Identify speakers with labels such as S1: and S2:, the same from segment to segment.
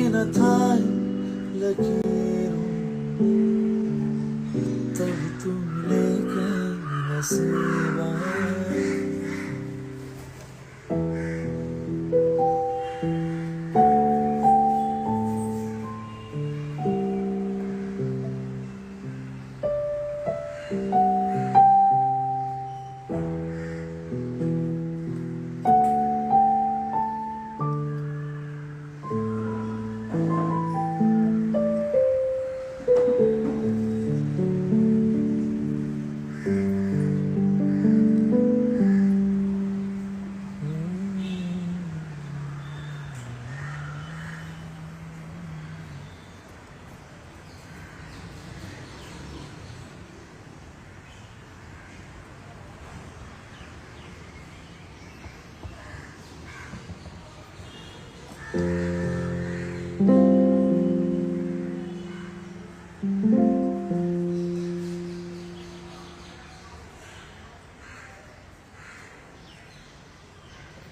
S1: न था लकीरों तब तुम लेके नसीबा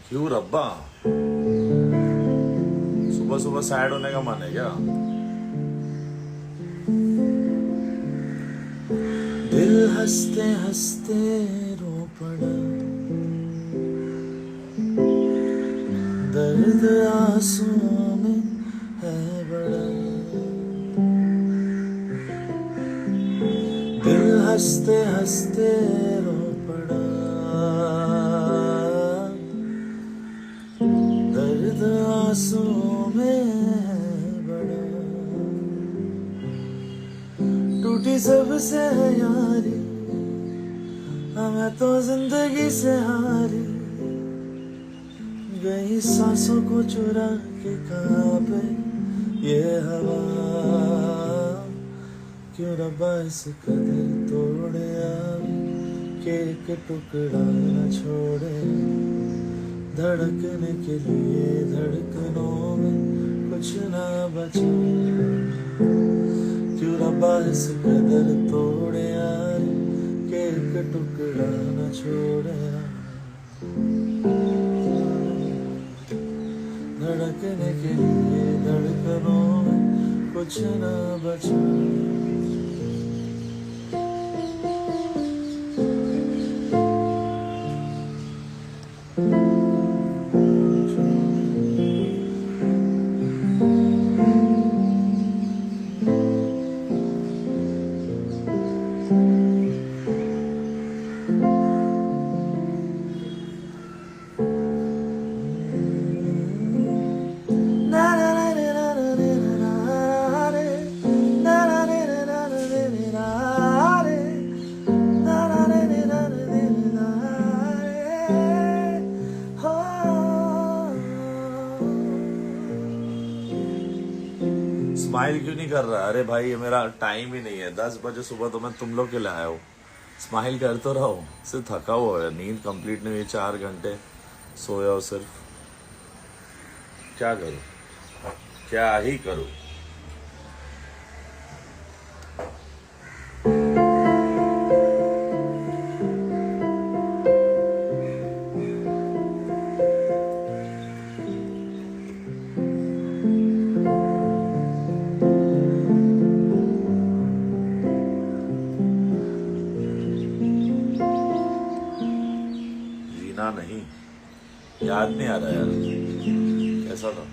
S2: क्यों रब्बा, सुबह सुबह सैड होने का मन है क्या?
S1: दिल हंसते हंसते रो पड़ा दर्द आंसुओं में है बड़ा दिल हंसते हंसते रो पड़ा दर्द आंसुओं में है बड़ा टूटी सबसे है यारी मैं तो जिंदगी से हारी गई सांसों को चुरा के कहाँ पे ये हवा क्यों रब्बा इस कदर तोड़े के एक टुकड़ा न छोड़े धड़कने के लिए धड़कनों में कुछ ना बचा क्यों रब्बा इस कदर तोड़े के एक टुकड़ा न छोड़े धड़कने के लिए धड़कनों में कुछ ना बचा
S2: स्माइल क्यों नहीं कर रहा? अरे भाई ये मेरा टाइम ही नहीं है। 10 बजे सुबह तो मैं तुम लोग के लिए आया हूँ। स्माइल कर तो रहा हूँ, सिर्फ थका हुआ है, नींद कंप्लीट नहीं हुई, 4 घंटे सोया हो सिर्फ। क्या करूँ, क्या ही करूँ। नहीं याद नहीं आ रहा यार, कैसा था?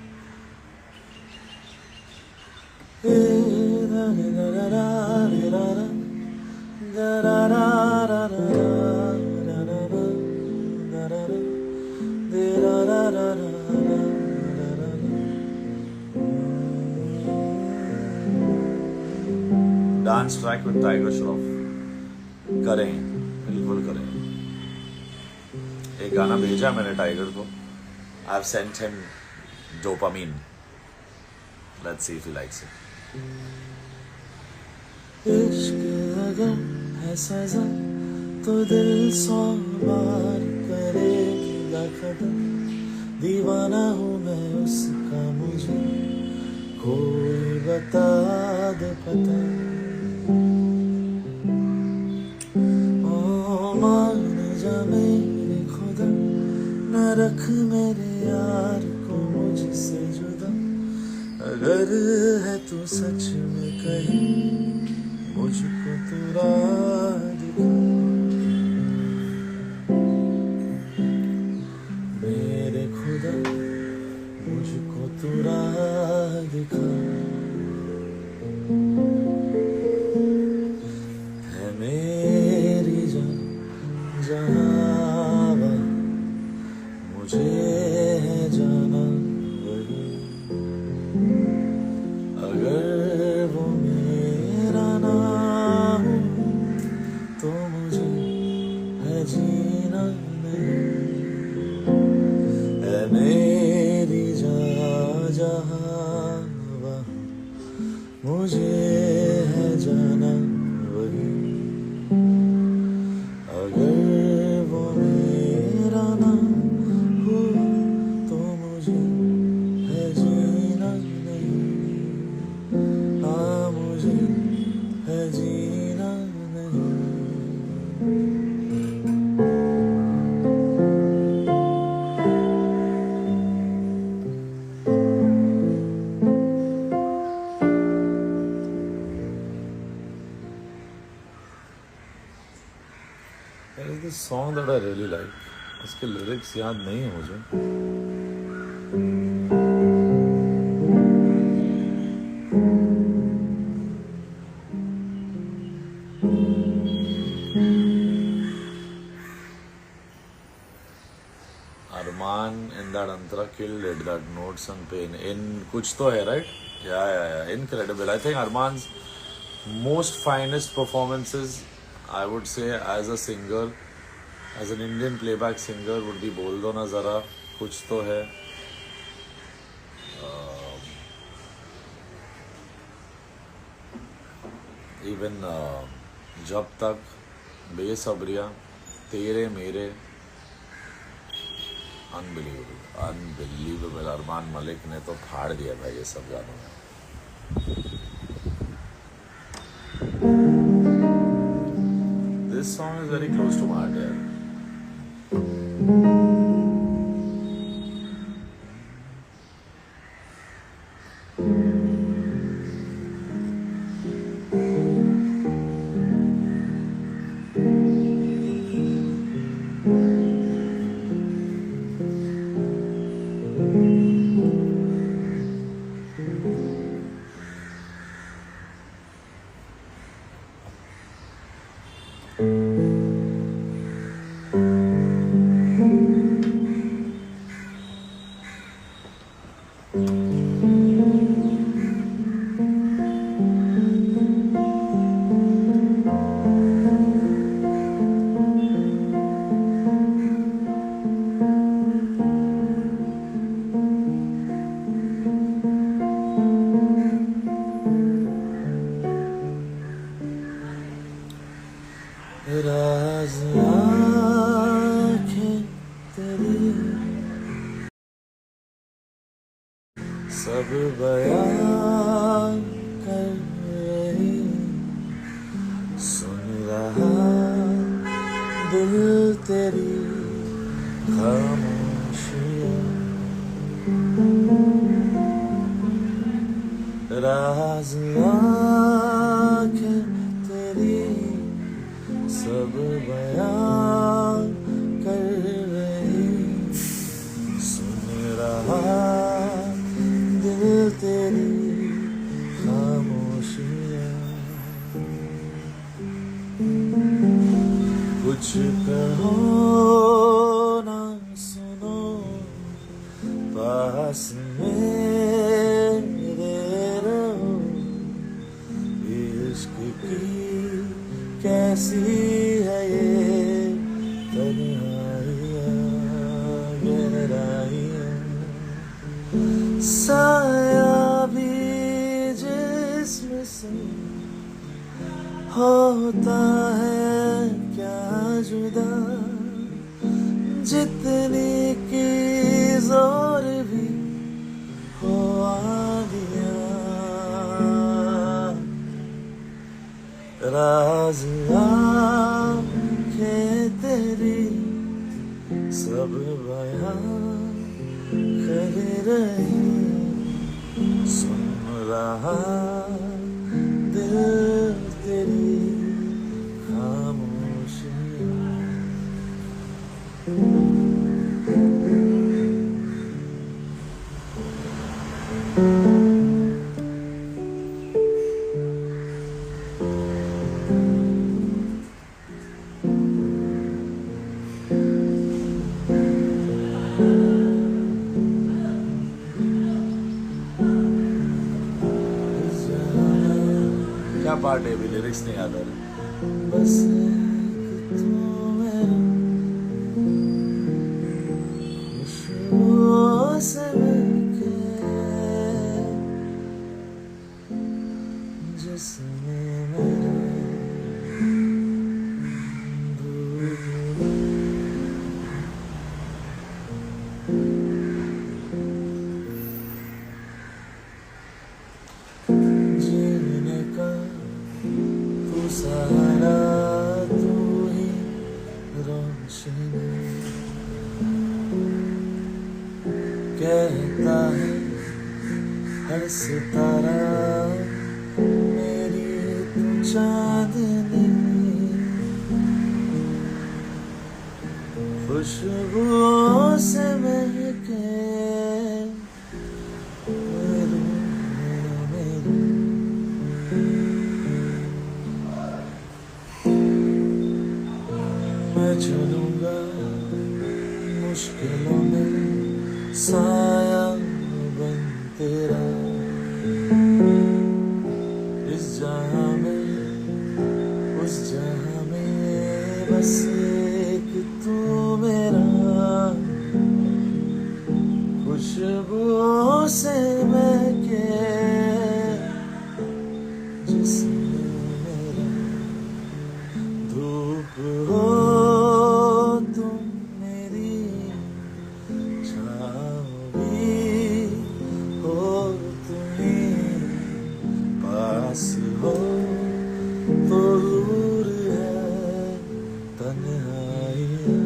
S2: Dance track with tiger Shroff करें, बिल्कुल करें। एक गाना भेजा मैंने टाइगर को। I have sent him dopamine, let's see if he likes it.
S1: इश्क अगर है सजा तो दिल 100 बार करेगा कदम दीवाना हूँ मैं उसका मुझे कोई बता दे पता ओ मान जा मेरे खुदा न रख मेरे यार को मुझसे जुदा अगर है तू सच में कहीं मुझको तू राह दिखा, मेरे खुदा मुझको तू राह दिखा। है मेरी जान जहाँ वहाँ, मुझे है जाना वही। अगर वो मेरा ना हो तो मुझे है जीना नहीं। है मेरी जान जहाँ वहाँ, मुझे है जाना वही। अगर वो मेरा ना हो तो मुझे है जीना नहीं। हाँ मुझे है जीना नहीं। There is this song that I really like. उसके लिरिक्स याद नहीं है मुझे। Arman in that Antara killed it, that Notes and Pain. In Kuch To Hai, right? Yeah. Incredible. I think Arman's most finest performances, I would say, as a singer, as an Indian playback singer, would be Bol Do Na Zara, Kuch To Hai. Even Jab Tak, Besabriya, Tere Mere. Unbelievable. Armaan Malik ने तो फाड़ दिया भाई ये सब गानों में। This song is very close to my heart यार। राज आँखें तेरी सब बयां कर रही, सुन रहा दिल तेरी खामोशियाँ। राज आँखें तेरी सब बयां कर रही, सुन रहा दिल तेरी खामोशियाँ। कुछ कहो ना सुनो पास मेरे रहो, इश्क की कैसी है ये तन्हाइयाँ गहराइयाँ। साया भी जिस्म से होता है क्या जुदा, जितनी की जोर भी हो आदियाँ। राज आँखें तेरी सब बयां कर रही, सुन
S2: रहा दिल तेरी खामोशियाँ। क्या पार्ट है, अभी लिरिक्स नहीं याद आ रहे। बस एक तू मेरा खुशबू से मिलके जिसमें मेरे जीने का तू सहारा, तू ही रोशनी। कहता है हर सितारा मेरी तू चांदनी। खुशबुओं से महके मैं चलूंगा मुश्किलों में साया बन तेरा। इस जहां में उस जहां में बस एक तू मेरा। खुशबुओं से महके जिसमें मेरा धूप हो तुम मेरी छाँव भी हो तुम्हें पास हो तो दूर है तन्हाइयाँ।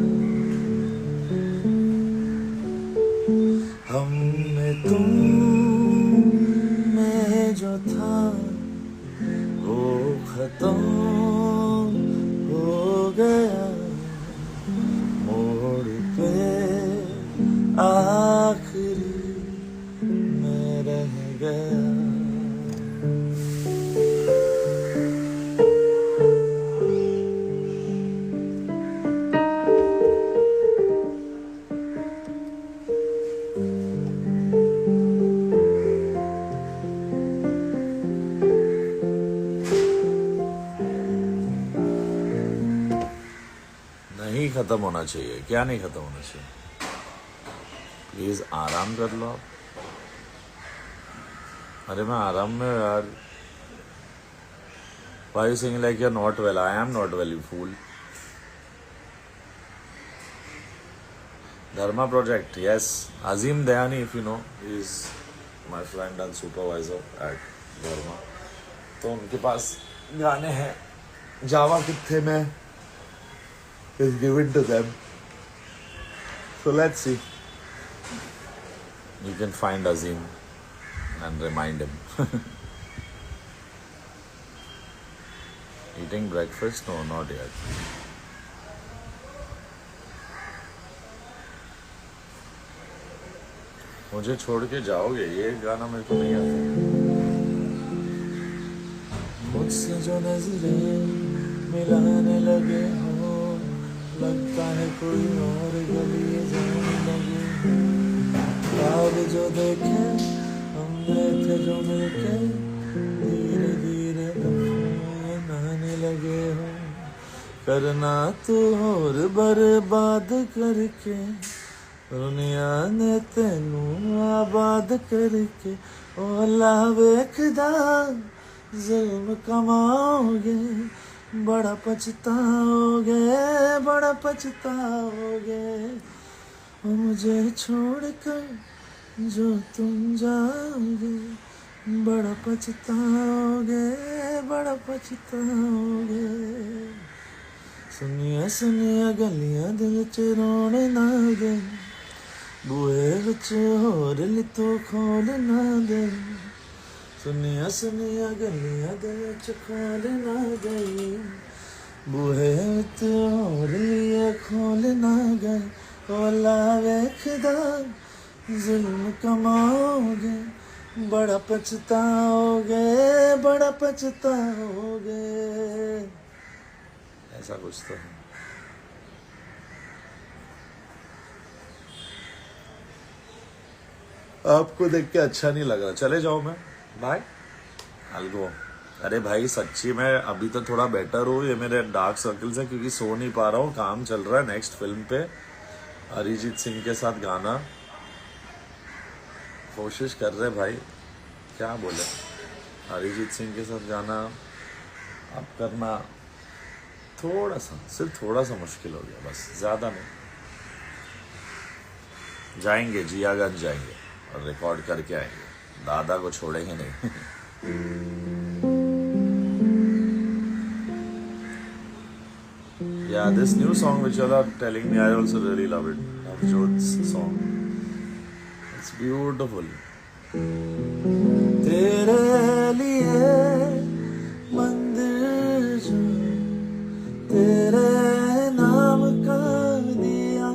S2: हम में तुम में जो था वो खत्म हो गया। मोड़ पे आखिरी मैं रह गया। नहीं खत्म होना चाहिए। क्या नहीं खत्म होना चाहिए? प्लीज आराम कर लो आप। अरे मैं आराम में यार। Why are you saying like you're not well? I am not well, you fool. Dharma Project, yes. Azim Dayani, if you know, he is my friend and supervisor at Dharma. तो उनके पास गाने हैं। जावा कित्थे में is given to them. So let's see. You can find Azim and remind him. Eating breakfast? No, not yet. मुझे छोड़ के जाओगे? ये गाना मेरे को नहीं आता। मुझसे जो नजरें मिलाने लगे हो, लगता है कोई और गली जाने लगे। ख्वाब जो देखे हमने थे जो मिलके, धीरे धीरे नहाने लगे हो। करना तो और बर्बाद करके, दुनिया ने तेनू आबाद करके। ओ अल्लाह वेखदा जुल्म कमाओगे, बड़ा पछताओगे, बड़ा पछताओगे। ओ मुझे छोड़कर जो तुम जाओगे, बड़ा पछताओगे, बड़ा पछताओगे। सुनिया सुनिया गलियां दिल च रोने ना दे, बूहे विच होर ली तू खोल ना दे। सुनिया सुनिया गलियां दे विच खोल ना गई, बूहे ते और लिए खोल ना गई, ओला वेखदा जुल्म कमाओगे, बड़ा पछताओगे, बड़ा पछताओगे। ऐसा कुछ तो है। आपको देख के अच्छा नहीं लग रहा, चले जाओ, मैं बाय अलगो। अरे भाई सच्ची मैं अभी तो थोड़ा बेटर हूँ, ये मेरे डार्क सर्कल्स है क्योंकि सो नहीं पा रहा हूँ, काम चल रहा है नेक्स्ट फिल्म पे अरिजीत सिंह के साथ गाना, कोशिश कर रहे भाई, क्या बोले, अरिजीत सिंह के साथ गाना अब करना थोड़ा सा, सिर्फ थोड़ा सा मुश्किल हो गया, बस ज़्यादा नहीं। जाएंगे जियागंज जाएंगे और रिकॉर्ड करके आएंगे, दादा को छोड़ेंगे नहीं। Yeah, this new song which you all are telling me, I also really love it. Navjot's song. It's beautiful. तेरे लिए मंदिर जो तेरे नाम का दिया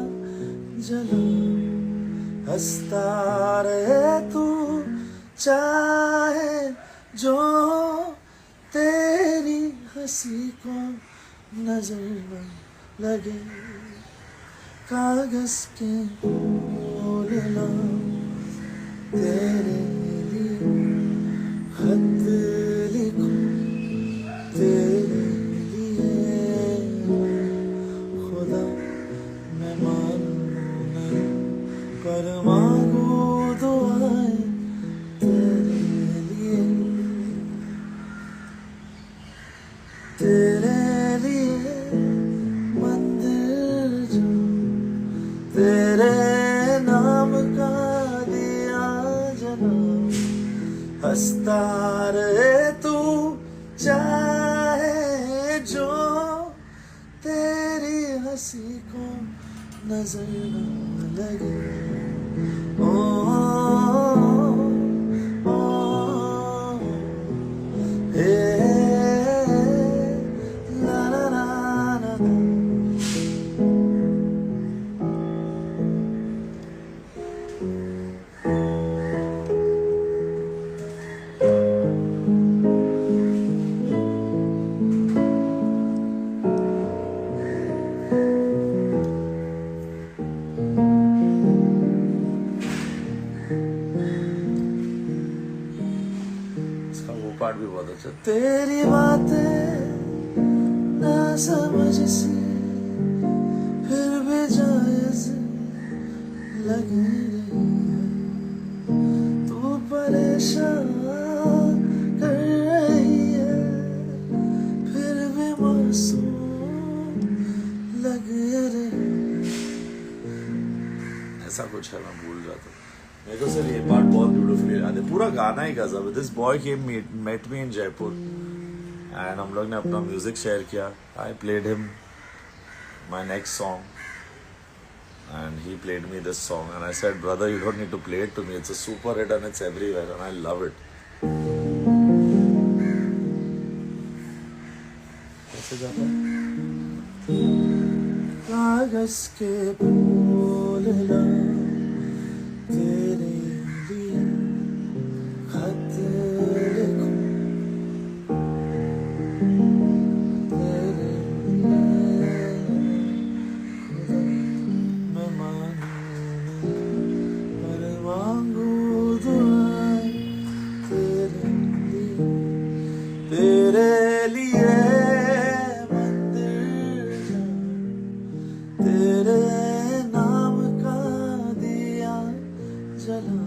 S2: जला, हंसता रहे तू चाहे जो तेरी हंसी को नजर न लगे, कागज के बोलना तेरे लिए खत लिखूं तेरे लिए, खुदा मैं मानूं नहीं पर मांगू दुआएं तेरे लिए, तेरे लिए मंदिर जो तेरे नाम का दिया जना, हंसता रहे तू चाहे जो तेरी हंसी को नजर न लगे। पार्ट भी बहुत अच्छा, तेरी बातें ना समझ सी फिर भी जायज लग रही है, तू परेशान कर रही है फिर भी मासूम लग रही, ऐसा कुछ है, मैं भूल जाता हूँ। मेरे को सर ये पार्ट बहुत ब्यूटीफुली याद है, पूरा गाना ही गजब है। This boy came met me in Jaipur and हम लोग ने अपना म्यूजिक शेयर किया, I played him my next song and he played me this song and I said brother you don't need to play it to me, it's a super hit and it's everywhere and I love it. कैसे जाता है, कागज के बोलना तेरे लिए खत लिखूं तेरे लिए, खुदा मैं मानूं पर मांगू दुआएं तेरे लिए, तेरे लिए मंदिर जा तेरे नाम का दिया जला,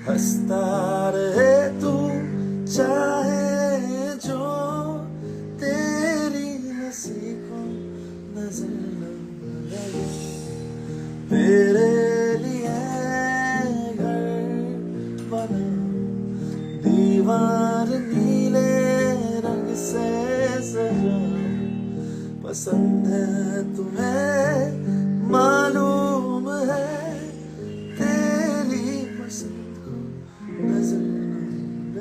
S2: हंसता रहे तू चाहे जो तेरी हंसी को नजर न लगे, तेरे लिए घर बना दीवार नीले रंग से सजा, पसंद है तुम्हें मालूम है तेरी पसंद को नजर न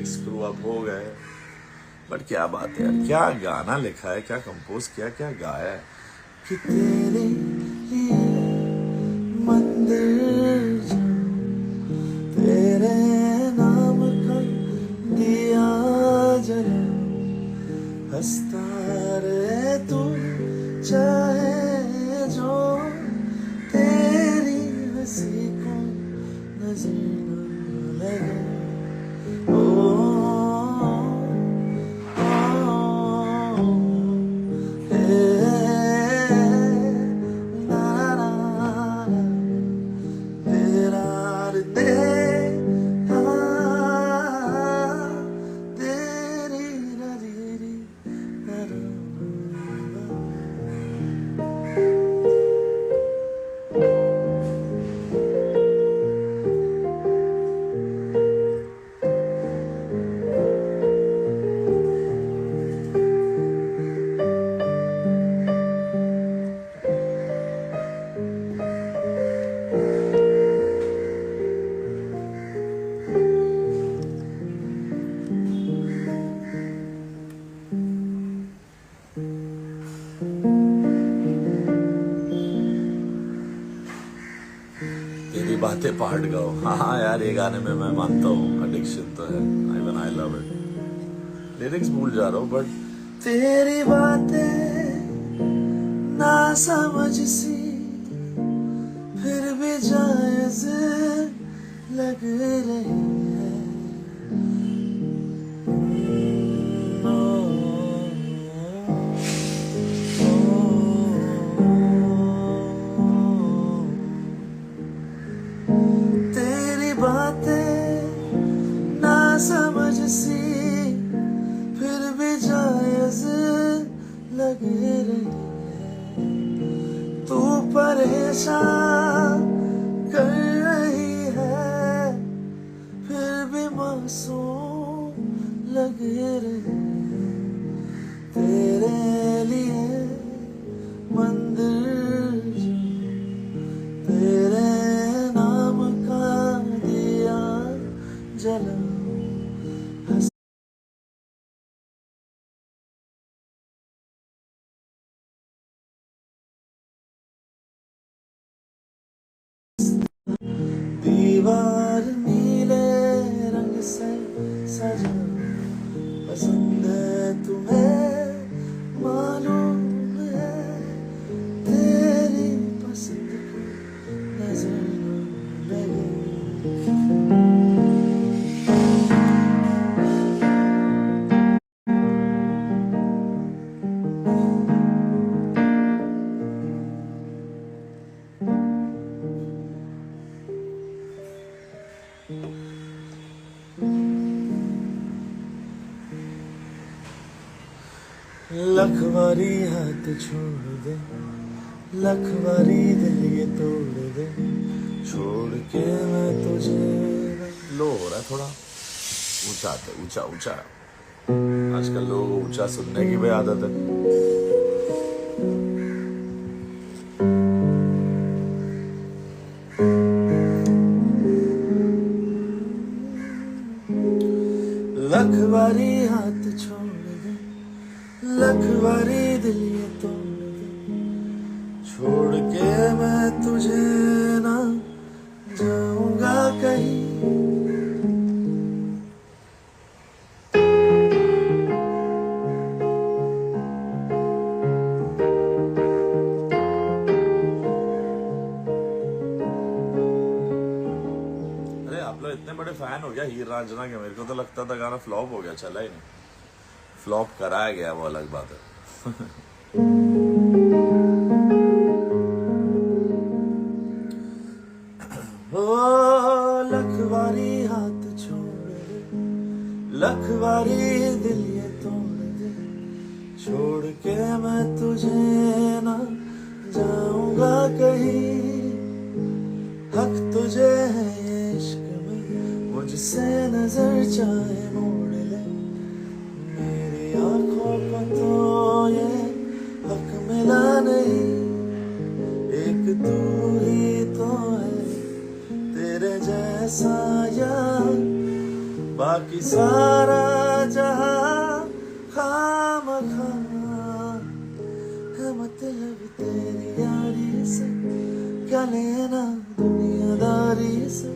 S2: लिरिक्स स्क्रू अप हो गए, बट क्या बात है यार, क्या गाना लिखा है, क्या कंपोज किया, क्या गाया है कि तेरे लिए मंदिर जाऊं, तेरे नाम का दिया जलाऊं, हंसता रहे तू चाहे जो, तेरी हंसी को नजर न लगे। तेरी बातें पार्ट गाओ, हाँ यार ये गाने में मैं मानता हूँ एडिक्शन तो है, even I love it. Lyrics भूल जा रहा हूँ बट तेरी बातें ना समझ सी फिर भी जायज लग रही है। तेरी बातें ना समझ सी फिर भी जायज लग रही है, तू परेशान कर रही है फिर भी मासूम लग रही है, तेरे लिए मंदिर जाऊं, तेरे नाम का दिया जलाऊं, दीवार नीले रंग से सजा, पसंद है तुम्हें मालूम है, तेरी पसंद को नजर न लगे। लखवारी हाथ छोड़ दे, लखवारी दिल ये तोड़ दे, छोड़ के मैं तुझे। लो हो रहा है थोड़ा ऊंचा, आते ऊंचा ऊंचा, आजकल लोगों को ऊंचा सुनने की भी आदत है। लखवारी हाथ छोड़ दे, लखवारी दिल ये तोड़ दे, छोड़ के मैं तुझे ना जाऊंगा कहीं। अरे आप लोग इतने बड़े फैन हो गया हीर रांझना के, मेरे को तो लगता था गाना फ्लॉप हो गया, चला ही नहीं। फ्लॉप कराया गया वो अलग बात है। ओ लखवारी हाथ छोड़ दे, लखवारी दिल ये तोड़ दे, छोड़ के मैं तुझे ना जाऊंगा कहीं। हक तुझे है ये इश्क में, मुझसे नजर चाहे मोड़ ले, मेरी आंखों को तो ये हक मिला नहीं। एक तू ही तो है तेरे जैसा यार, बाकी सारा जहां खामखा है, मतलब तेरी यारी से क्या लेना दुनियादारी से,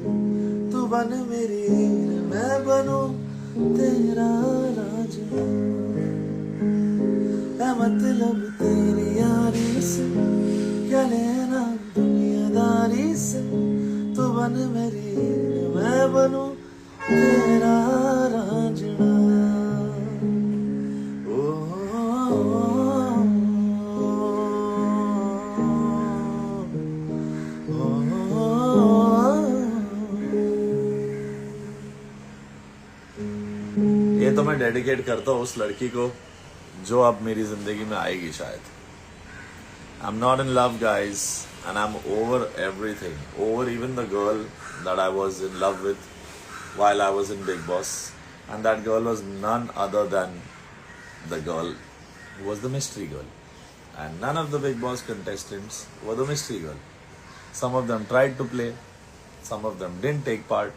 S2: तू बन मेरी हीर मैं बनूं तेरा राजा, है मतलब तेरी यारी से क्या लेना दुनियादारी से, तू बन मेरी हीर मैं बनूं तेरा रांझना। ओ, ये तो मैं डेडिकेट करता हूँ उस लड़की को जो अब मेरी जिंदगी में आएगी शायद. I'm not in love, guys, and I'm over everything, over even the girl that I was in love with while I was in Big Boss, and that girl was none other than the girl who was the mystery girl, and none of the Big Boss contestants were the mystery girl. Some of them tried to play, some of them didn't take part,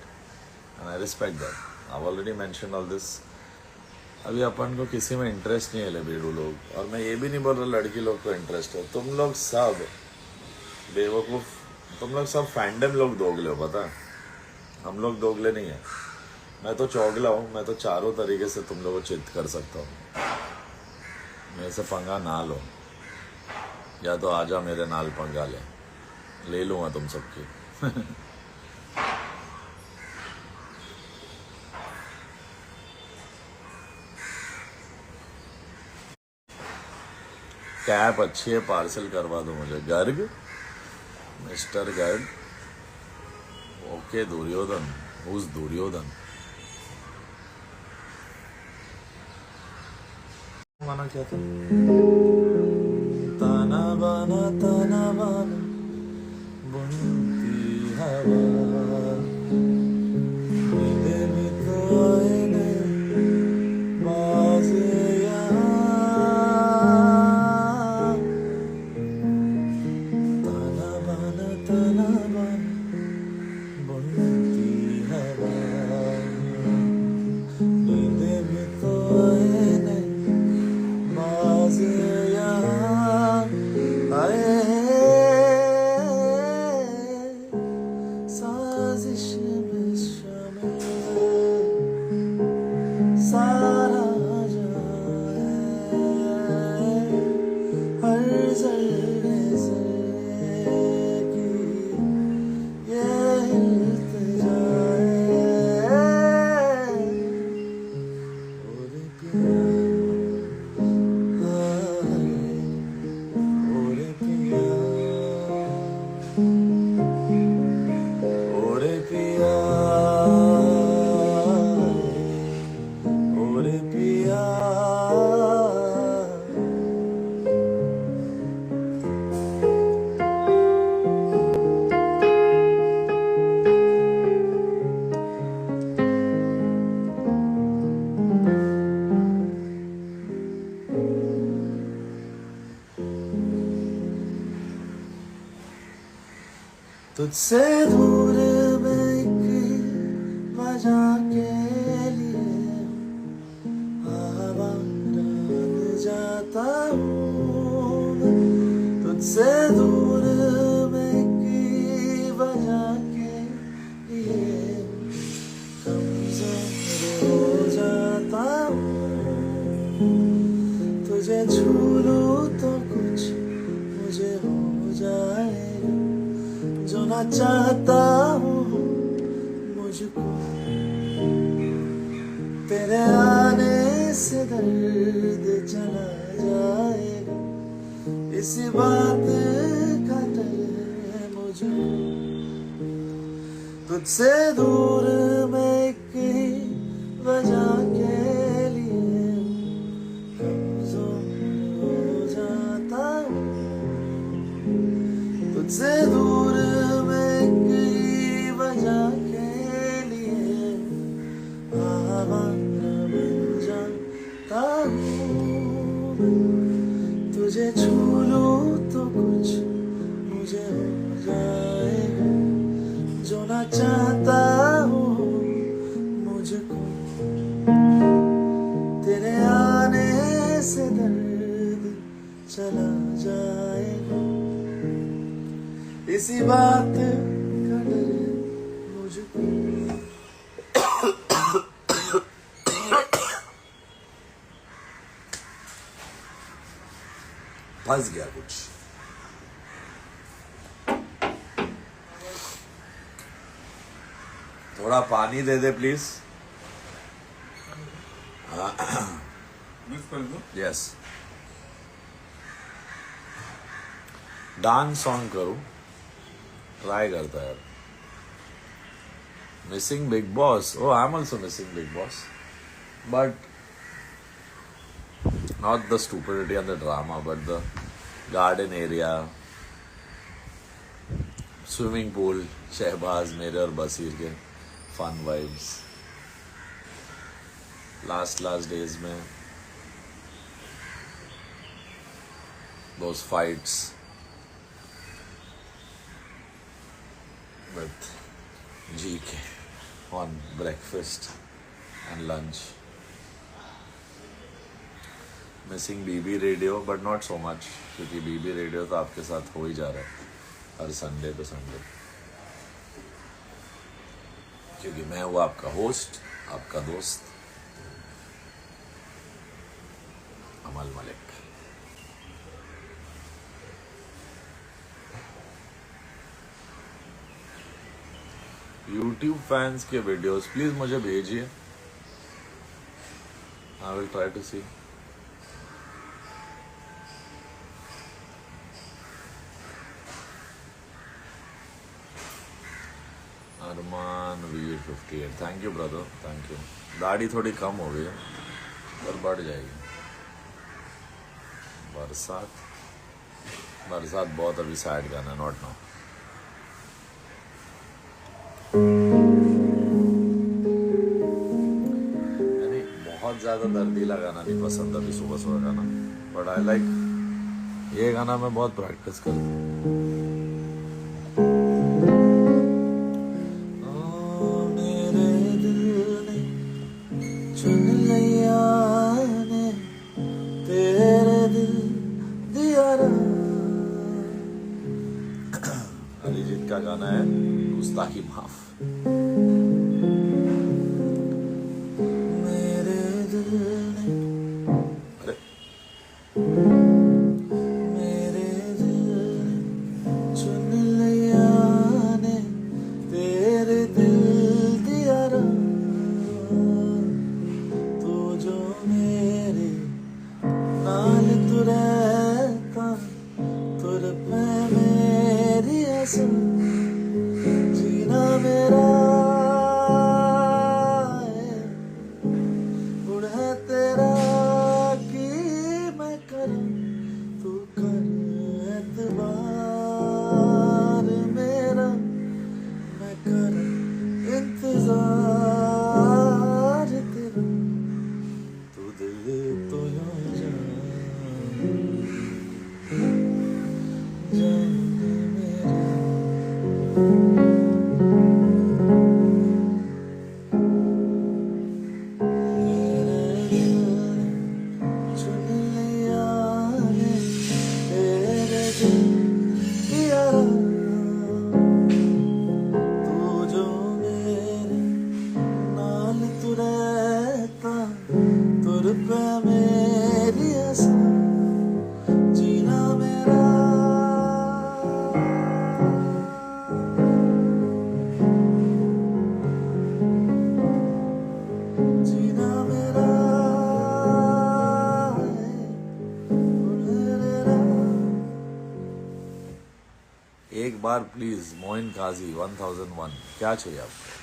S2: and I respect that. I've already mentioned all this. अभी अपन को किसी में interest नहीं है ले बेड़ू लोग, और मैं ये भी नहीं बोल रहा लड़की लोग को इंटरेस्ट है. तुम लोग सब बेवकूफ, तुम लोग सब फैंडम लोग दोगले हो, पता है. हम लोग दोगले नहीं है. मैं तो चौगला हूँ, मैं तो चारों तरीके से तुम लोगों को चित कर सकता हूँ. मेरे से पंगा ना लो, या तो आजा मेरे नाल पंगा ले लूँगा तुम सबकी. कैप अच्छी है, पार्सल करवा दो मुझे. Garg, mister Garg. Okay Duryodhan, who's Duryodhan. माना क्या था? ताना बाना बुनती हवा, नींदे में तो आए ने बाजे तुझसे दूर मैं एक वजह के लिए आवारा बन जाता हूँ. तुझसे दूर मैं एक वजह के लिए कमजोर हो जाता हूँ. तुझे छू लूं तो कुछ मुझे हो जाएगा जो ना चाहता हूँ मुझको. तेरे आने से दर्द चला जाएगा, इसी बात का डर है मुझे. तुझसे दूर मैं एक ही वजह के लिए कमजोर हो जाता हूँ. तुझसे दूर मैं एक ही वजह के लिए आवारा बन जाता हूँ. तुझे छू लूं तो कुछ मुझे हो जाएगा जो ना चाहता हूँ से दर्द चला जाएगा, इसी बात का डर मुझको। फंस गया कुछ। थोड़ा पानी दे दे प्लीज।
S3: मिक्स कर दो।
S2: यस। डांस सॉन्ग करूं, ट्राई करता है। Missing Bigg Boss, oh I am also missing Bigg Boss, but not the stupidity and the drama, but the garden area, swimming pool, Shahbaz मेरे और बसीर के fun vibes, last days में those fights with GK on breakfast and lunch. Missing BB radio, but not so much, क्योंकि BB radio तो आपके साथ हो ही जा रहा है हर संडे पे संडे, क्योंकि मैं हूँ आपका होस्ट, आपका दोस्त अमल मलिक। यूट्यूब फैंस के वीडियोस प्लीज मुझे भेजिए, I will try to see. Armaan Veer 58, thank you brother, thank you. दाढ़ी थोड़ी कम हो गई है पर बढ़ जाएगी। बरसात बहुत अभी सैड गाना, नॉट नाउ। यानी बहुत ज्यादा दर्दीला गाना नहीं पसंद अभी सुबह सुबह गाना, बट आई लाइक ये गाना, मैं बहुत प्रैक्टिस करता हूँ। अरिजीत का गाना है गुस्ताखी माफ। मेरे दिल ने, अरे मेरे दिल ने चुन लिया ने तेरे दिल दिया तू जो मेरे नाल तू रहता तुर पे मेरी असर जीना मेरा गुण है तेरा कि मैं करूं तू कर एतबार मेरा, मैं कर इंतजार तेरा, तू दिल तो जान एक बार प्लीज मोइन काजी 1001, क्या चाहिए आपको?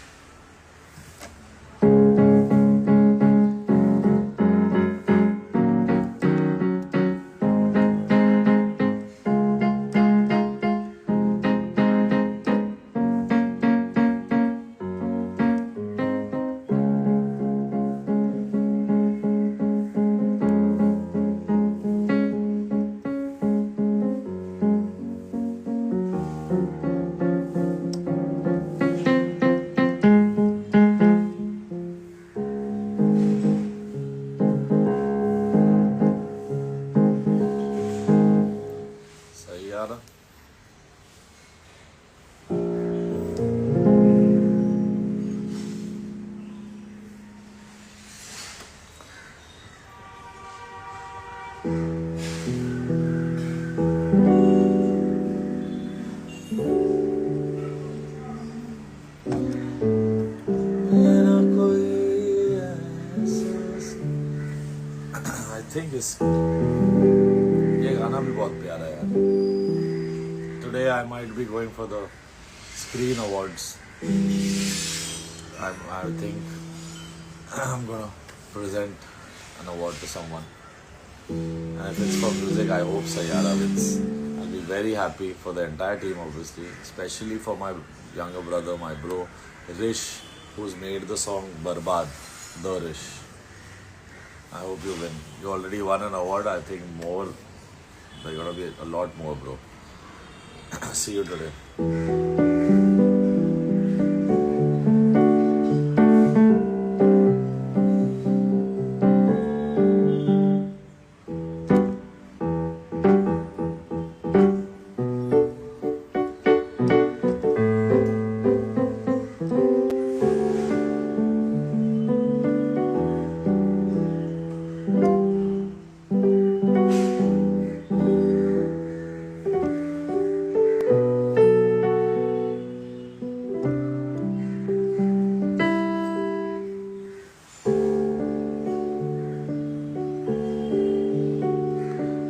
S1: think is ये गाना भी बहुत प्यारा है यार. Today I might be going for the Screen Awards. I think I'm gonna present an award to someone. And if it's for music, I hope Sayyara wins. I'll be very happy for the entire team, obviously, especially for my younger brother, my bro, Rish, who's made the song Barbad, the Rish. I hope you win. You already won an award. I think more, there's gonna be a lot more, bro. See you today.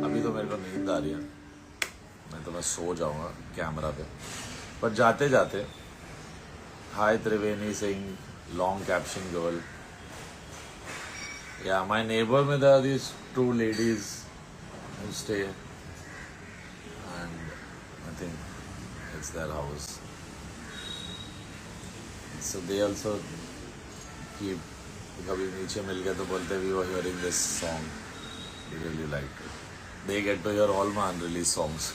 S1: अभी तो मेरे को नींद आ रही है. मैं तो बस सो जाऊंगा कैमरा पे. पर जाते जाते hi Triveni Singh long caption girl. Yeah, my neighbor में there are these two ladies who stay, and I think it's their house. So they also keep, कभी नीचे मिल गए तो बोलते we were hearing this song, we really liked it. They get to hear all my unreleased songs.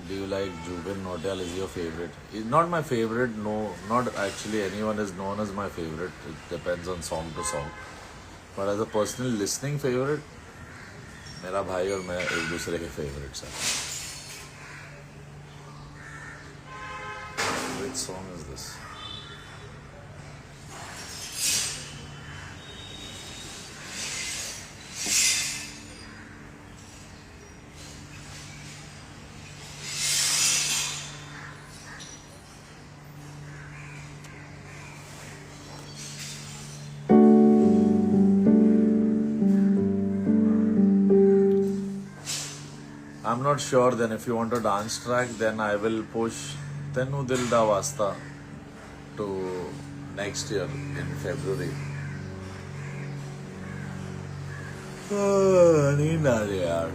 S1: Do you like Jubin Nautiyal? Is your favorite? He's not my favorite. No, not actually. Anyone is known as my favorite. It depends on song to song. But as a personal listening favorite, मेरा भाई और मैं एक दूसरे के favorites हैं. Which song is this? I'm not sure. Then if you want a dance track, then I will push Tenu Dil Da Wasta to next year in February. नींद आ रही है यार.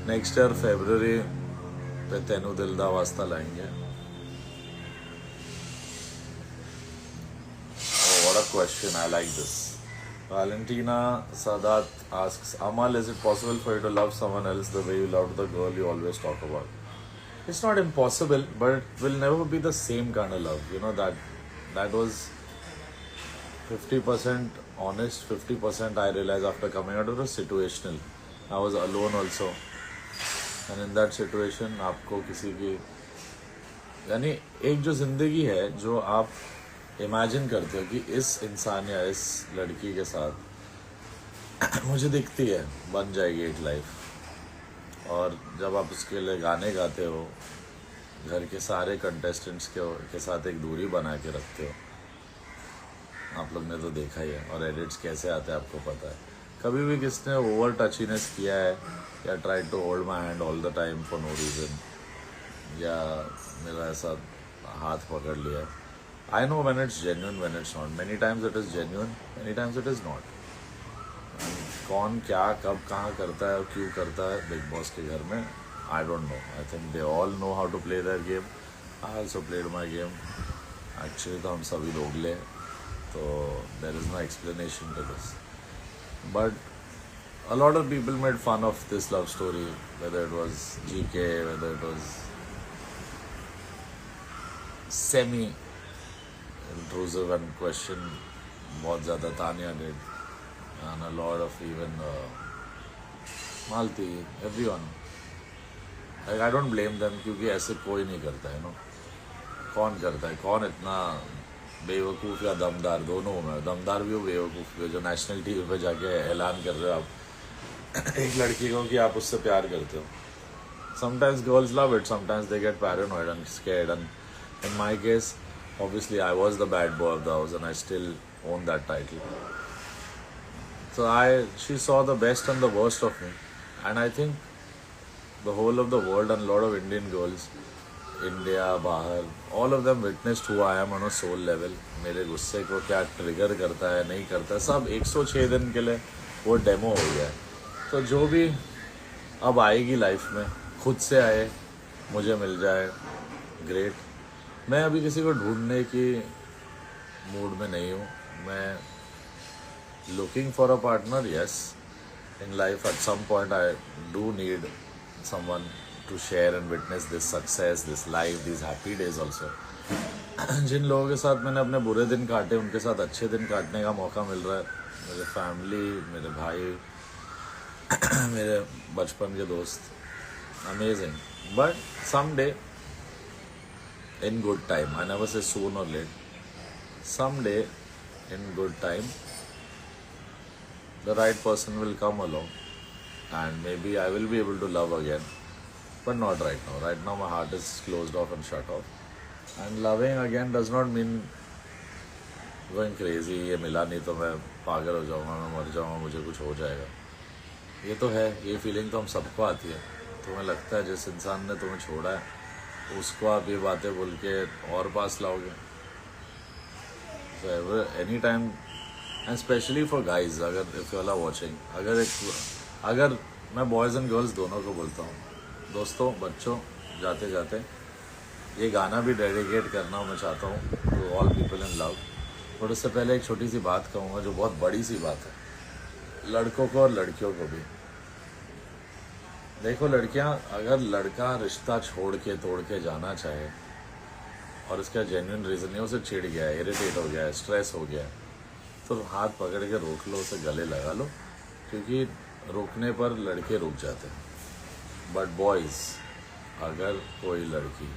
S1: Next year February पे Tenu Dil Da Wasta लाएंगे. Oh, what a question! I like this. Valentina Sadat asks, Amal, is it possible for you to love someone else the way you loved the girl you always talk about? It's not impossible, but it will never be the same kind of love. You know, that was 50% honest, 50% I realized after coming out of it was situational. I was alone also. And in that situation, आपको किसी की, यानी एक जो जिंदगी है जो आप इमेजिन करते हो कि इस इंसान या इस लड़की के साथ मुझे दिखती है, बन जाएगी एक लाइफ. और जब आप उसके लिए गाने गाते हो, घर के सारे कंटेस्टेंट्स के साथ एक दूरी बना के रखते हो. आप लोग ने तो देखा ही है. और एडिट्स कैसे आते हैं आपको पता है. कभी भी किसने ओवर टचीनेस किया है या try to hold my hand all the time for no reason, या मेरा ऐसा हाथ पकड़ लिया है. I know when it's genuine, when it's not. Many times it is genuine, many times it is not. कौन क्या कब कहाँ करता है और क्यों करता है बिग बॉस के घर में, I don't know. I think they all know how to play their game. I also played my game. Actually तो हम सभी लोग ले, तो there is no explanation to this. But a lot of people made fun of this love story, whether it was GK, whether it was semi intrusive and question बहुत ज़्यादा Tanya did, and a lot of even Malti, everyone. Like I don't blame them क्योंकि ऐसे कोई नहीं करता है. कौन करता है? कौन इतना बेवकूफ़ या दमदार, दोनों हूँ मैं. दमदार भी हो, बेवकूफ़ भी हो, जो नेशनल टीवी पे जाके ऐलान कर रहे हो आप एक लड़की को कि आप उससे प्यार करते हो. Sometimes girls love it, sometimes they get paranoid and scared, and in my case obviously I was the bad boy of the house and I still own that title. So she saw the best and the worst of me, and I think the whole of the world and a lot of Indian girls, India, बाहर, all of them witnessed who I am on a soul level. मेरे गुस्से को क्या trigger करता है नहीं करता है, सब 106 दिन के लिए वो डेमो हो गया है. तो जो भी अब आएगी लाइफ में खुद से आए, मुझे मिल जाए, ग्रेट. मैं अभी किसी को ढूंढने की मूड में नहीं हूँ. मैं looking for a partner, yes. In life, at some point, I do need someone to share and witness this success, this life, these happy days also. जिन लोगों के साथ मैंने अपने बुरे दिन काटे, उनके साथ अच्छे दिन काटने का मौका मिल रहा है. मेरे फैमिली, मेरे भाई, मेरे बचपन के दोस्त, amazing. But someday, in good time, I never say soon or late, someday, in good time, the right person will come along and maybe I will be able to love again, but not right now. Right now my heart is closed off and shut off, and loving again does not mean going crazy. ये मिला नहीं तो मैं पागल हो जाऊँगा, मैं मर जाऊँगा, मुझे कुछ हो जाएगा. ये तो है, ये फीलिंग तो हम सबको आती है. तुम्हें लगता है जिस इंसान ने तुम्हें छोड़ा है उसको आप ये बातें बोल के और पास लाओगे. So any time, and specially for guys, अगर इफ यू आर वॉचिंग, अगर मैं बॉयज़ एंड गर्ल्स दोनों को बोलता हूँ, दोस्तों, बच्चों, जाते जाते ये गाना भी डेडिकेट करना मैं चाहता हूँ to all people in love. But उससे पहले एक छोटी सी बात कहूँगा जो बहुत बड़ी सी बात है, लड़कों को और लड़कियों को भी. देखो लड़कियाँ, अगर लड़का रिश्ता छोड़ के तोड़ के जाना चाहे और इसका जेन्युइन रीज़न है, उसे चिढ़ गया है, इरिटेट हो गया है, स्ट्रेस हो गया है, तो हाथ पकड़ के रोक लो, उसे गले लगा लो, क्योंकि रोकने पर लड़के रुक जाते हैं. बट बॉयज़, अगर कोई लड़की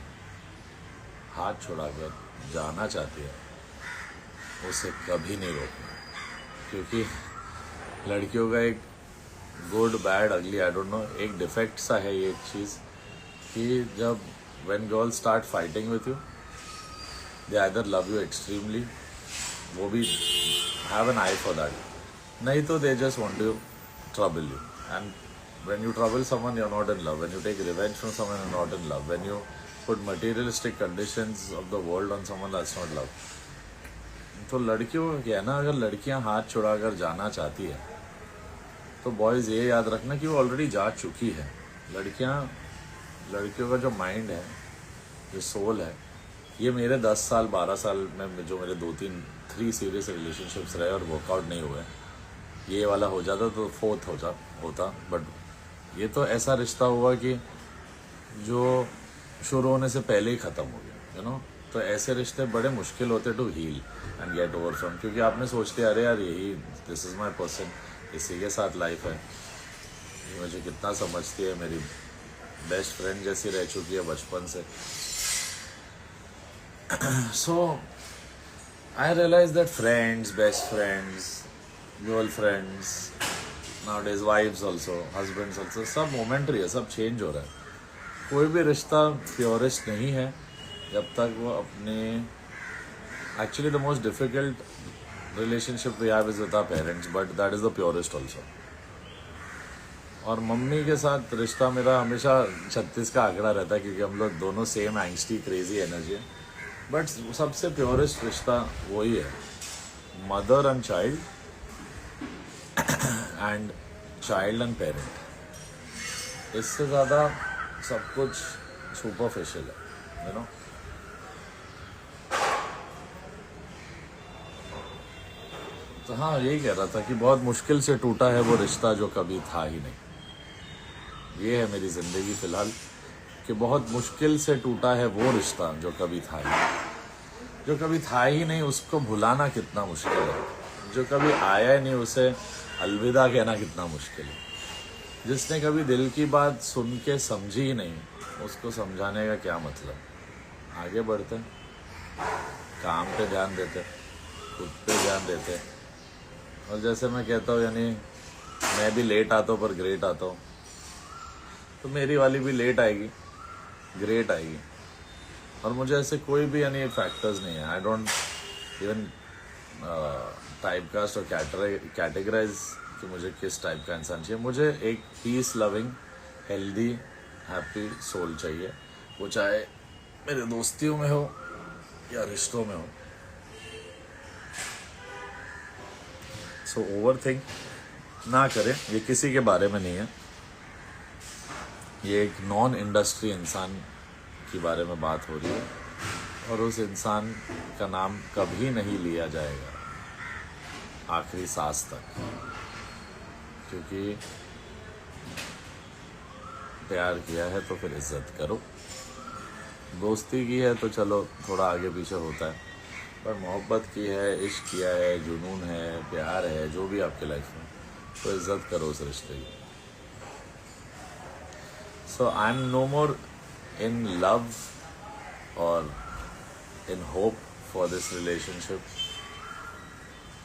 S1: हाथ छुड़ाकर जाना चाहती है, उसे कभी नहीं रोकना. क्योंकि लड़कियों का एक गुड बैड अगली, आई डोंट नो, एक डिफेक्ट सा है ये चीज़ कि जब when girls start fighting with you, they either love you extremely, वो भी have an eye for that. नहीं तो they just want to trouble you. And when you trouble someone, you're not in love. When you take revenge from someone, you're not in love. When you put materialistic conditions of the world on someone, that's not love. तो लड़कियों का क्या है ना, अगर लड़कियां हाथ छुड़ाकर जाना चाहती है तो बॉयज़ ये याद रखना कि वो ऑलरेडी जा चुकी है. लड़कियों का जो माइंड है, जो सोल है, ये मेरे 10 साल 12 साल में जो मेरे 3 सीरियस रिलेशनशिप्स रहे और वर्कआउट नहीं हुए, ये वाला हो जाता तो 4th होता. बट ये तो ऐसा रिश्ता हुआ कि जो शुरू होने से पहले ही ख़त्म हो गया, यू नो. तो ऐसे रिश्ते बड़े मुश्किल होते to heal and get over from, क्योंकि आपने सोचते अरे यार यही, दिस इज़ माई पर्सन, इसी के साथ लाइफ है, ये मुझे कितना समझती है, मेरी बेस्ट फ्रेंड जैसी रह चुकी है बचपन से. So I realized that friends, best friends, girlfriends, nowadays wives also, husbands also, सब momentary है, सब change हो रहा है. कोई भी रिश्ता प्योरेस्ट नहीं है जब तक वो अपने, actually the most difficult relationship we have is with our parents, but that is the purest also. और मम्मी के साथ रिश्ता मेरा हमेशा 36 का आंकड़ा रहता है, क्योंकि हम लोग दोनों सेम एंग्स्टी क्रेजी एनर्जी है. बट सबसे प्योरेस्ट रिश्ता वही है, mother and child and parent. इससे ज़्यादा सब कुछ सुपरफिशियल है, यू नो. तो हाँ, यही कह रहा था कि बहुत मुश्किल से टूटा है वो रिश्ता जो कभी था ही नहीं. ये है मेरी ज़िंदगी फ़िलहाल, कि बहुत मुश्किल से टूटा है वो रिश्ता जो कभी था ही नहीं. उसको भुलाना कितना मुश्किल है. जो कभी आया ही नहीं, उसे अलविदा कहना कितना मुश्किल है. जिसने कभी दिल की बात सुन के समझी ही नहीं, उसको समझाने का क्या मतलब. आगे बढ़ते, काम पे ध्यान देते, खुद पे ध्यान देते. और जैसे मैं कहता हूँ, यानी मैं भी लेट आता हूँ पर ग्रेट आता हूँ, तो मेरी वाली भी लेट आएगी, ग्रेट आएगी. और मुझे ऐसे कोई भी यानी फैक्टर्स नहीं है. I don't even type cast और कैटेगराइज कि मुझे किस टाइप का इंसान चाहिए। मुझे एक peace loving, healthy, happy soul चाहिए, वो चाहे मेरे दोस्तियों में हो या रिश्तों में हो। सो ओवर थिंक ना करें, ये किसी के बारे में नहीं है, ये एक नॉन इंडस्ट्री इंसान के बारे में बात हो रही है, और उस इंसान का नाम कभी नहीं लिया जाएगा आखिरी सांस तक, क्योंकि प्यार किया है तो फिर इज्जत करो, दोस्ती की है तो चलो थोड़ा आगे पीछे होता है, पर मोहब्बत की है, इश्क किया है, जुनून है, प्यार है, जो भी आपके लाइफ में, तो इज्जत करो उस रिश्ते की। So I am no more in love और in hope for this relationship.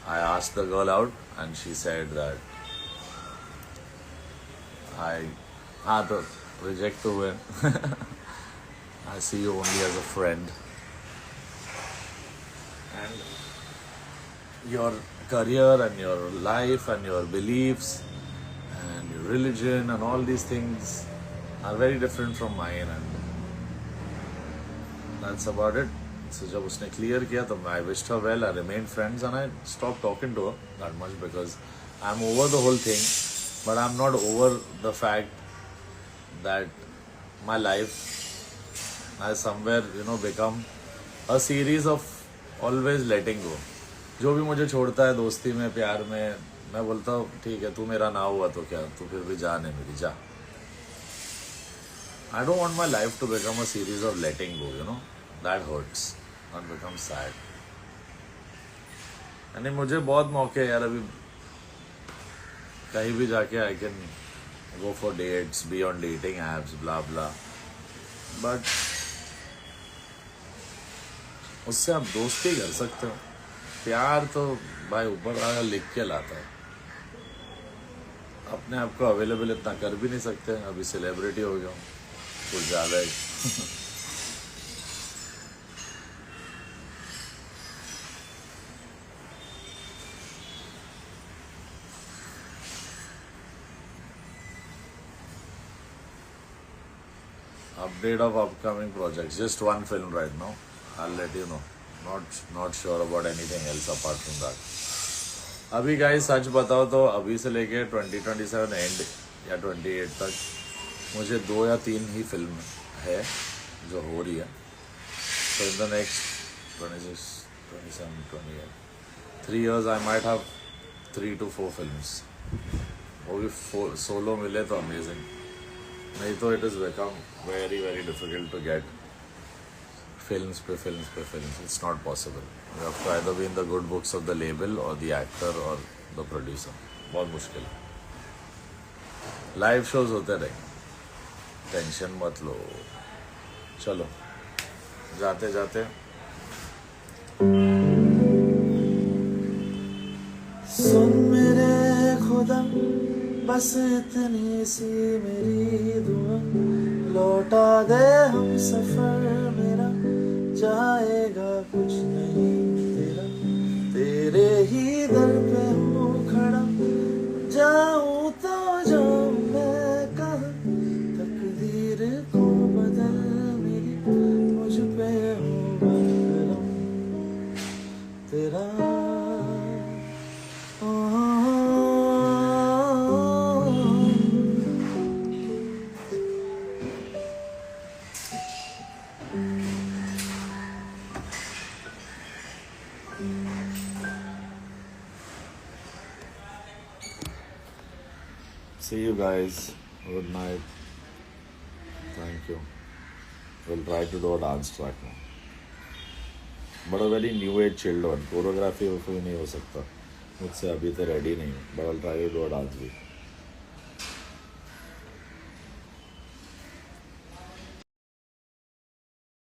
S1: I asked the girl out and she said that तो रिजेक्ट तो हुए I see you only as a friend and your career and your life and your beliefs and your religion and all these things are very different from mine, and that's about it. So जब उसने clear किया तो I wished her well, I remained friends and I stopped talking to her that much because I'm over the whole thing, but I'm not over the fact that my life has somewhere become a series of always letting go. जो भी मुझे छोड़ता है दोस्ती में, प्यार में, मैं बोलता हूँ ठीक है, तू मेरा ना हुआ तो क्या, तू फिर भी जान है मेरी, जा। I don't want my life to become a series of letting go, that hurts, not become sad. यानी मुझे बहुत मौके यार, अभी कहीं भी जाके I can go for dates, be on dating apps, blah blah, but उससे आप दोस्ती कर सकते हो, प्यार तो भाई ऊपर वाला लिख के लाता है, अपने आप को अवेलेबल इतना कर भी नहीं सकते। अभी सेलिब्रिटी हो गया हूँ कुछ ज़्यादा ही update of upcoming projects, just one film right now, I'll let you know, not sure about anything else apart from that. अभी गाइस सच बताओ तो अभी से लेके 2027 एंड या 28 तक मुझे 2 या 3 ही फिल्म है जो हो रही है। So in the next 26, 27, 28, 3 years I might have 3 to 4 films. वो भी सोलो मिले तो अमेजिंग, नहीं तो it is become very very difficult to get films पे films. It's not possible. You have to either be in the good books of the label और the actor और the producer. बहुत मुश्किल है। लाइव शोज होते रहे, tension मत लो। चलो जाते जाते
S2: सुन मेरे खुदा, बस इतनी सी मेरी दुआ, लौटा दे हम सफर मेरा, जाएगा कुछ नहीं तेरा, तेरे ही दर पे हूँ खड़ा, जाऊँ तो जाऊँ मैं कहाँ, तकदीर को बदल मेरी, मुझ पे हूँ करम तेरा।
S1: See you guys. Good night. Thank you. We'll try to do a dance track now. But a very new age chilled one. Choreography नहीं हो सकता मुझसे, अभी तो रेडी नहीं हूँ, but I'll try to do a dance भी.